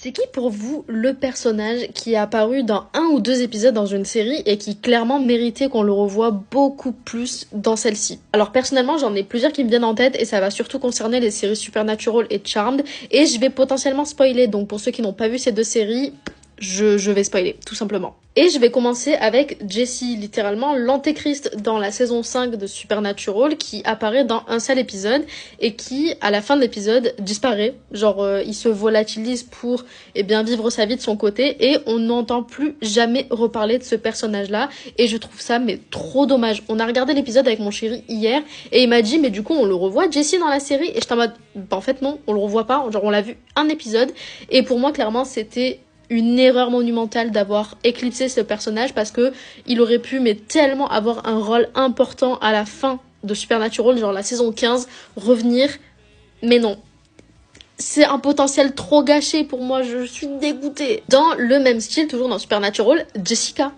C'est qui pour vous le personnage qui est apparu dans un ou deux épisodes dans une série et qui clairement méritait qu'on le revoie beaucoup plus dans celle-ci? Alors personnellement j'en ai plusieurs qui me viennent en tête et ça va surtout concerner les séries Supernatural et Charmed et je vais potentiellement spoiler, donc pour ceux qui n'ont pas vu ces deux séries, je vais spoiler, tout simplement. Et je vais commencer avec Jessie, littéralement l'antéchrist dans la saison 5 de Supernatural, qui apparaît dans un seul épisode et qui, à la fin de l'épisode, disparaît. Genre, il se volatilise pour, vivre sa vie de son côté et on n'entend plus jamais reparler de ce personnage-là. Et je trouve ça, mais trop dommage. On a regardé l'épisode avec mon chéri hier et il m'a dit, mais du coup, on le revoit, Jessie, dans la série? Et j'étais en mode, en fait, non, on le revoit pas. Genre, on l'a vu un épisode et pour moi, clairement, c'était une erreur monumentale d'avoir éclipsé ce personnage parce que il aurait pu mais tellement avoir un rôle important à la fin de Supernatural, genre la saison 15, revenir, mais non. C'est un potentiel trop gâché pour moi, je suis dégoûtée. Dans le même style, toujours dans Supernatural, Jessica.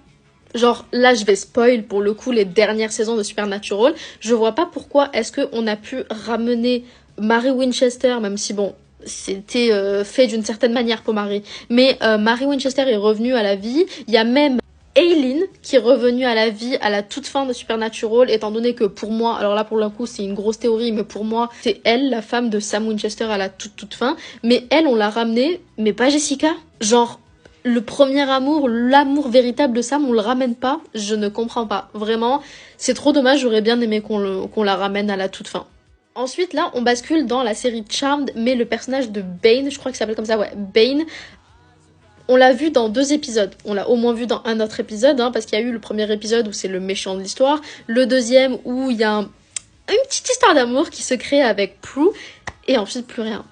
Genre là je vais spoil pour le coup les dernières saisons de Supernatural. Je vois pas pourquoi est-ce qu'on a pu ramener Mary Winchester, même si bon, c'était fait d'une certaine manière pour Mary. Mais Mary Winchester est revenue à la vie. Il y a même Aileen qui est revenue à la vie à la toute fin de Supernatural, étant donné que pour moi, alors là pour le coup c'est une grosse théorie, mais pour moi c'est elle, la femme de Sam Winchester à la toute fin. Mais elle, on l'a ramenée, mais pas Jessica. Genre, le premier amour, l'amour véritable de Sam, on le ramène pas. Je ne comprends pas. Vraiment, c'est trop dommage, j'aurais bien aimé qu'on la ramène à la toute fin. Ensuite, là, on bascule dans la série Charmed, mais le personnage de Bane, je crois qu'il s'appelle comme ça, ouais, Bane, on l'a vu dans deux épisodes. On l'a au moins vu dans un autre épisode, parce qu'il y a eu le premier épisode où c'est le méchant de l'histoire, le deuxième où il y a une petite histoire d'amour qui se crée avec Prue, et ensuite plus rien.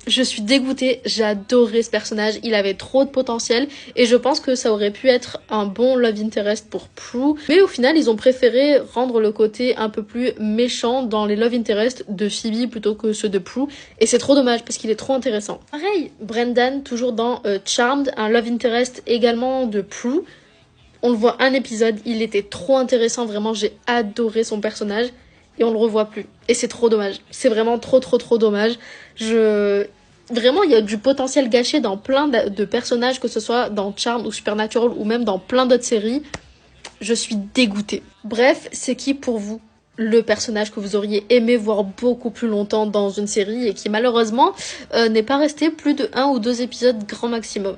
Je suis dégoûtée, j'ai adoré ce personnage, il avait trop de potentiel et je pense que ça aurait pu être un bon love interest pour Prue, mais au final ils ont préféré rendre le côté un peu plus méchant dans les love interest de Phoebe plutôt que ceux de Prue et c'est trop dommage parce qu'il est trop intéressant. Pareil, Brendan toujours dans Charmed, un love interest également de Prue. On le voit un épisode, il était trop intéressant, vraiment j'ai adoré son personnage. Et on le revoit plus. Et c'est trop dommage. C'est vraiment trop dommage. Vraiment, il y a du potentiel gâché dans plein de personnages, que ce soit dans Charmed ou Supernatural ou même dans plein d'autres séries. Je suis dégoûtée. Bref, c'est qui pour vous le personnage que vous auriez aimé voir beaucoup plus longtemps dans une série et qui malheureusement n'est pas resté plus de 1 ou 2 épisodes grand maximum?